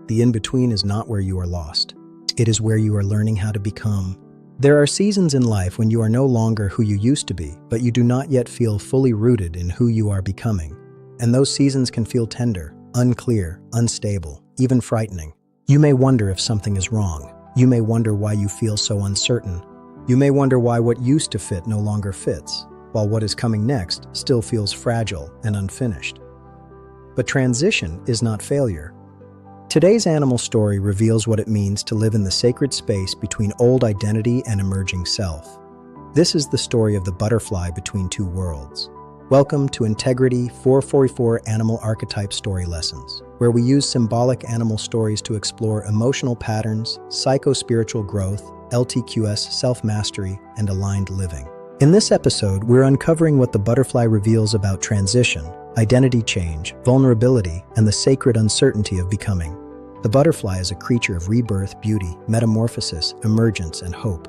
the in-between is not where you are lost. It is where you are learning how to become. There are seasons in life when you are no longer who you used to be, but you do not yet feel fully rooted in who you are becoming. And those seasons can feel tender, unclear, unstable, even frightening. You may wonder if something is wrong. You may wonder why you feel so uncertain. You may wonder why what used to fit no longer fits, while what is coming next still feels fragile and unfinished. But transition is not failure. Today's animal story reveals what it means to live in the sacred space between old identity and emerging self. This is the story of the butterfly between two worlds. Welcome to Integrity 444 Animal Archetype Story Lessons, where we use symbolic animal stories to explore emotional patterns, psycho-spiritual growth, LTQS self-mastery, and aligned living. In this episode, we're uncovering what the butterfly reveals about transition, identity change, vulnerability, and the sacred uncertainty of becoming. The butterfly is a creature of rebirth, beauty, metamorphosis, emergence, and hope.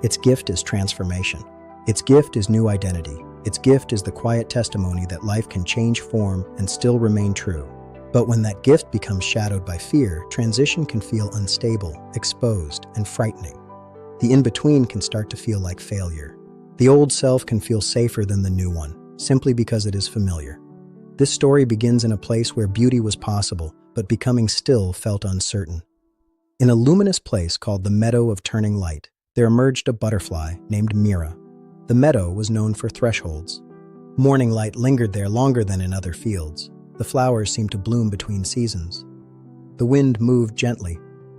Its gift is transformation. Its gift is new identity. Its gift is the quiet testimony that life can change form and still remain true. But when that gift becomes shadowed by fear, transition can feel unstable, exposed, and frightening. The in-between can start to feel like failure. The old self can feel safer than the new one, simply because it is familiar. This story begins in a place where beauty was possible, but becoming still felt uncertain. In a luminous place called the Meadow of Turning Light, there emerged a butterfly named Mira. The meadow was known for thresholds. Morning light lingered there longer than in other fields. The flowers seemed to bloom between seasons. The wind moved gently,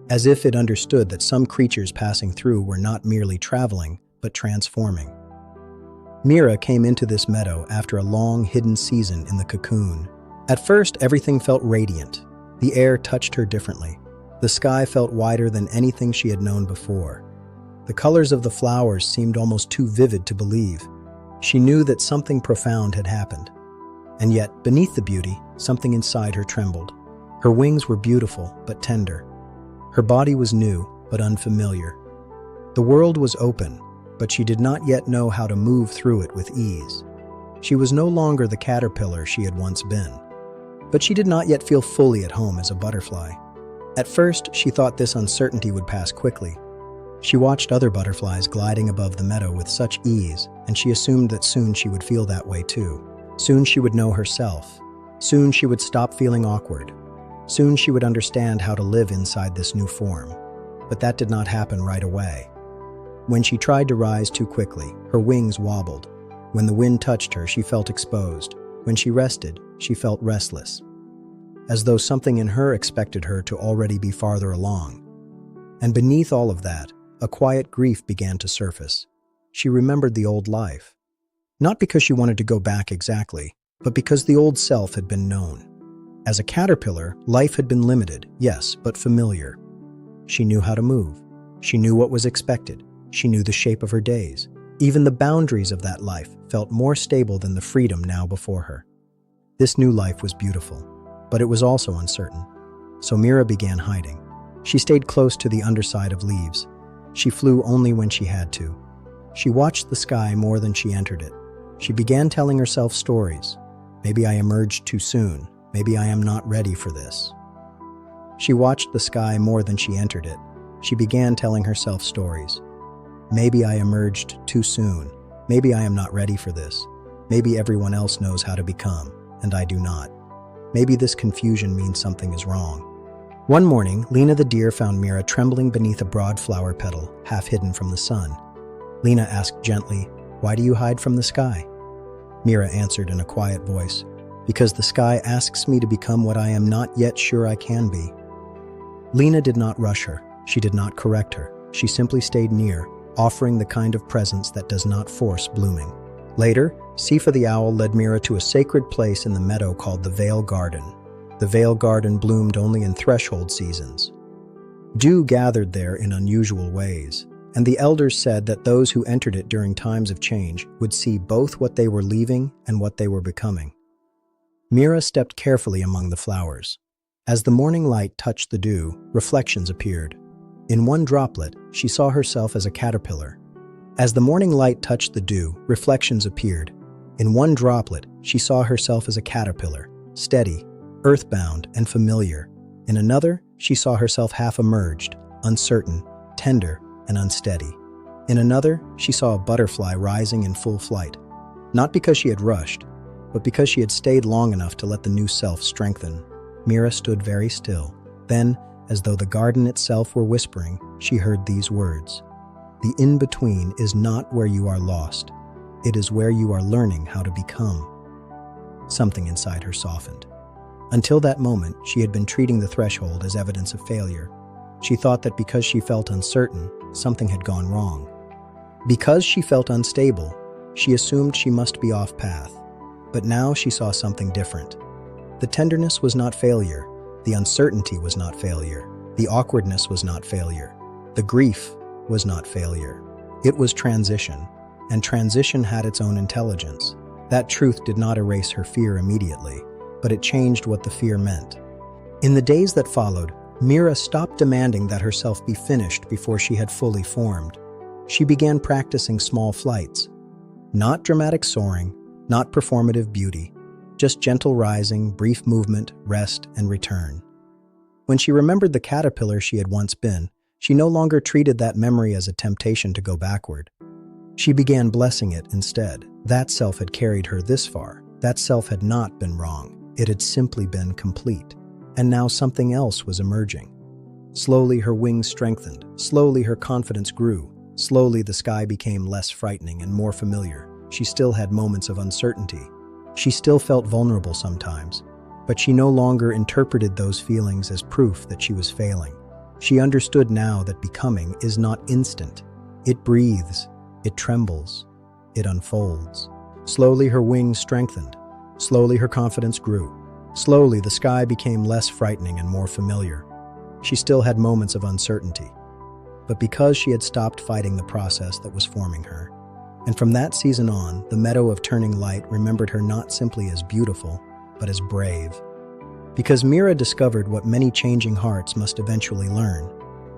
as if it understood that some creatures passing through were not merely traveling, but transforming. Mira came into this meadow after a long, hidden season in the cocoon. At first, everything felt radiant. The air touched her differently. The sky felt wider than anything she had known before. The colors of the flowers seemed almost too vivid to believe. She knew that something profound had happened. And yet, beneath the beauty, something inside her trembled. Her wings were beautiful, but tender. Her body was new, but unfamiliar. The world was open, but she did not yet know how to move through it with ease. She was no longer the caterpillar she had once been. But she did not yet feel fully at home as a butterfly. At first, she thought this uncertainty would pass quickly. She watched other butterflies gliding above the meadow with such ease, and she assumed that soon she would feel that way too. Soon she would know herself. Soon she would stop feeling awkward. Soon she would understand how to live inside this new form. But that did not happen right away. When she tried to rise too quickly, her wings wobbled. When the wind touched her, she felt exposed. When she rested, she felt restless, as though something in her expected her to already be farther along. And beneath all of that, a quiet grief began to surface. She remembered the old life. Not because she wanted to go back exactly, but because the old self had been known. As a caterpillar, life had been limited, yes, but familiar. She knew how to move. She knew what was expected. She knew the shape of her days. Even the boundaries of that life felt more stable than the freedom now before her. This new life was beautiful, but it was also uncertain. So Mira began hiding. She stayed close to the underside of leaves. She flew only when she had to. She watched the sky more than she entered it. She began telling herself stories. Maybe I emerged too soon. Maybe I am not ready for this. She watched the sky more than she entered it. She began telling herself stories. Maybe I emerged too soon. Maybe I am not ready for this. Maybe everyone else knows how to become, and I do not. Maybe this confusion means something is wrong. One morning, Lena the deer found Mira trembling beneath a broad flower petal, half hidden from the sun. Lena asked gently, "Why do you hide from the sky?" Mira answered in a quiet voice, "Because the sky asks me to become what I am not yet sure I can be." Lena did not rush her. She did not correct her. She simply stayed near, offering the kind of presence that does not force blooming. Later, Sifa the owl led Mira to a sacred place in the meadow called the Vale Garden. The Vale Garden bloomed only in threshold seasons. Dew gathered there in unusual ways, and the elders said that those who entered it during times of change would see both what they were leaving and what they were becoming. Mira stepped carefully among the flowers. As the morning light touched the dew, reflections appeared. In one droplet, she saw herself as a caterpillar. As the morning light touched the dew, reflections appeared. In one droplet, she saw herself as a caterpillar, steady, earthbound, and familiar. In another, she saw herself half-emerged, uncertain, tender, and unsteady. In another, she saw a butterfly rising in full flight, not because she had rushed, but because she had stayed long enough to let the new self strengthen. Mira stood very still. Then, as though the garden itself were whispering, she heard these words: "The in-between is not where you are lost. It is where you are learning how to become." Something inside her softened. Until that moment, she had been treating the threshold as evidence of failure. She thought that because she felt uncertain, something had gone wrong. Because she felt unstable, she assumed she must be off path. But now she saw something different. The tenderness was not failure. The uncertainty was not failure. The awkwardness was not failure. The grief was not failure. It was transition, and transition had its own intelligence. That truth did not erase her fear immediately, but it changed what the fear meant. In the days that followed, Mira stopped demanding that herself be finished before she had fully formed. She began practicing small flights. Not dramatic soaring, not performative beauty, just gentle rising, brief movement, rest, and return. When she remembered the caterpillar she had once been, she no longer treated that memory as a temptation to go backward. She began blessing it instead. That self had carried her this far. That self had not been wrong. It had simply been complete. And now something else was emerging. Slowly her wings strengthened. Slowly her confidence grew. Slowly the sky became less frightening and more familiar. She still had moments of uncertainty. She still felt vulnerable sometimes, but she no longer interpreted those feelings as proof that she was failing. She understood now that becoming is not instant. It breathes, it trembles, it unfolds. Slowly her wings strengthened. Slowly her confidence grew. Slowly the sky became less frightening and more familiar. She still had moments of uncertainty, but because she had stopped fighting the process that was forming her. And from that season on, the meadow of turning light remembered her not simply as beautiful, but as brave. Because Mira discovered what many changing hearts must eventually learn.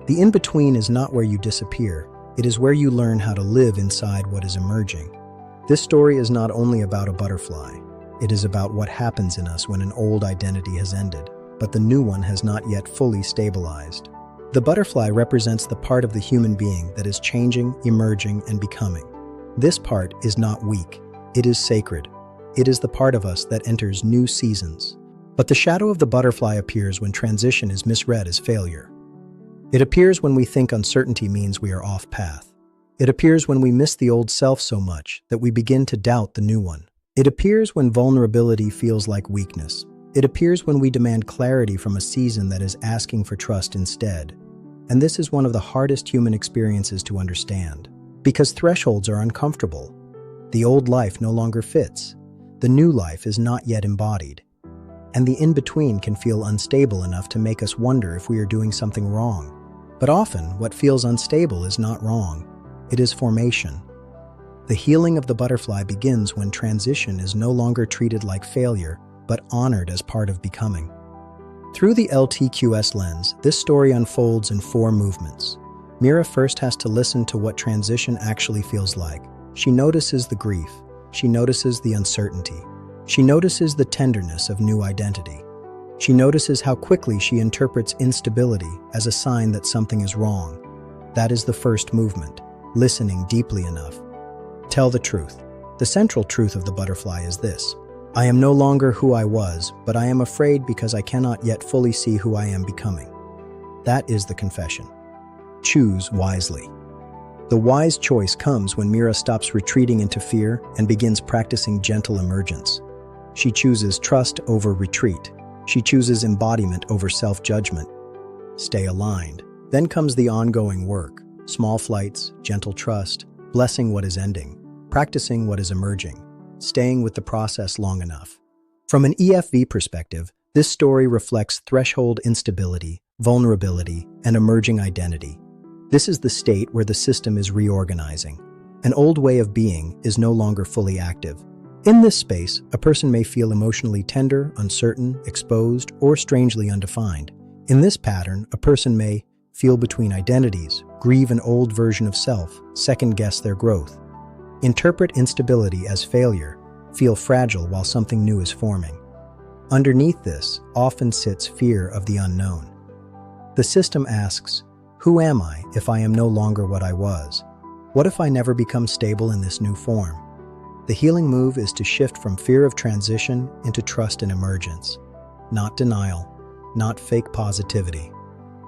The in-between is not where you disappear, it is where you learn how to live inside what is emerging. This story is not only about a butterfly, it is about what happens in us when an old identity has ended, but the new one has not yet fully stabilized. The butterfly represents the part of the human being that is changing, emerging, and becoming. This part is not weak, it is sacred. It is the part of us that enters new seasons. But the shadow of the butterfly appears when transition is misread as failure. It appears when we think uncertainty means we are off path. It appears when we miss the old self so much that we begin to doubt the new one. It appears when vulnerability feels like weakness. It appears when we demand clarity from a season that is asking for trust instead. And this is one of the hardest human experiences to understand. Because thresholds are uncomfortable. The old life no longer fits. The new life is not yet embodied. And the in-between can feel unstable enough to make us wonder if we are doing something wrong. But often, what feels unstable is not wrong. It is formation. The healing of the butterfly begins when transition is no longer treated like failure, but honored as part of becoming. Through the LTQS lens, this story unfolds in 4 movements. Mira first has to listen to what transition actually feels like. She notices the grief. She notices the uncertainty. She notices the tenderness of new identity. She notices how quickly she interprets instability as a sign that something is wrong. That is the first movement, listening deeply enough. Tell the truth. The central truth of the butterfly is this: I am no longer who I was, but I am afraid because I cannot yet fully see who I am becoming. That is the confession. Choose wisely. The wise choice comes when Mira stops retreating into fear and begins practicing gentle emergence. She chooses trust over retreat. She chooses embodiment over self-judgment. Stay aligned. Then comes the ongoing work. Small flights, gentle trust, blessing what is ending, practicing what is emerging, staying with the process long enough. From an EFV perspective, this story reflects threshold instability, vulnerability, and emerging identity. This is the state where the system is reorganizing. An old way of being is no longer fully active. In this space, a person may feel emotionally tender, uncertain, exposed, or strangely undefined. In this pattern, a person may feel between identities, grieve an old version of self, second-guess their growth, interpret instability as failure, feel fragile while something new is forming. Underneath this often sits fear of the unknown. The system asks, who am I if I am no longer what I was? What if I never become stable in this new form? The healing move is to shift from fear of transition into trust in emergence. Not denial, not fake positivity.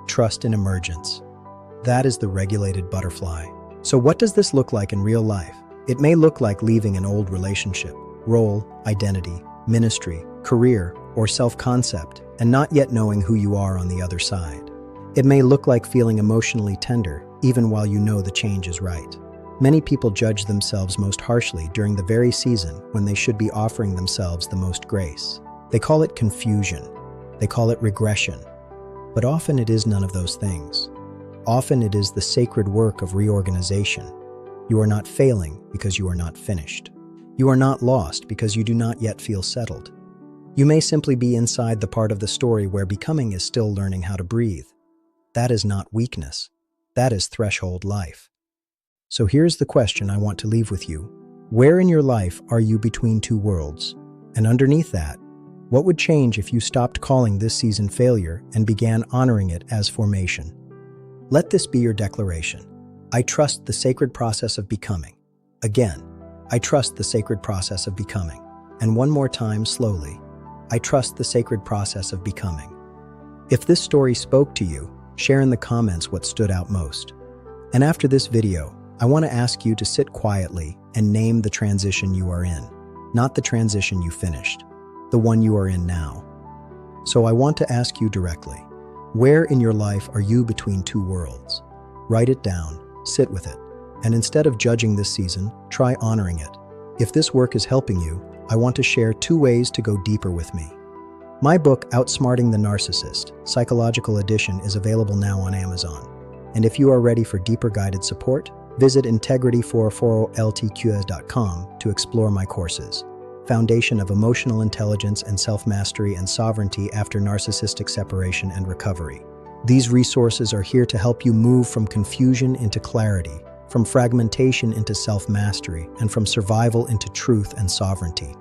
Trust in emergence. That is the regulated butterfly. So what does this look like in real life? It may look like leaving an old relationship, role, identity, ministry, career, or self-concept, and not yet knowing who you are on the other side. It may look like feeling emotionally tender, even while you know the change is right. Many people judge themselves most harshly during the very season when they should be offering themselves the most grace. They call it confusion. They call it regression. But often it is none of those things. Often it is the sacred work of reorganization. You are not failing because you are not finished. You are not lost because you do not yet feel settled. You may simply be inside the part of the story where becoming is still learning how to breathe. That is not weakness. That is threshold life. So here's the question I want to leave with you. Where in your life are you between two worlds? And underneath that, what would change if you stopped calling this season failure and began honoring it as formation? Let this be your declaration. I trust the sacred process of becoming. Again, I trust the sacred process of becoming. And one more time, slowly. I trust the sacred process of becoming. If this story spoke to you, share in the comments what stood out most. And after this video, I want to ask you to sit quietly and name the transition you are in, not the transition you finished, the one you are in now. So I want to ask you directly, where in your life are you between two worlds? Write it down, sit with it, and instead of judging this season, try honoring it. If this work is helping you, I want to share 2 ways to go deeper with me. My book, Outsmarting the Narcissist, Psychological Edition, is available now on Amazon. And if you are ready for deeper guided support, visit integrity440ltqs.com to explore my courses. Foundation of Emotional Intelligence and Self-Mastery and Sovereignty After Narcissistic Separation and Recovery. These resources are here to help you move from confusion into clarity, from fragmentation into self-mastery, and from survival into truth and sovereignty.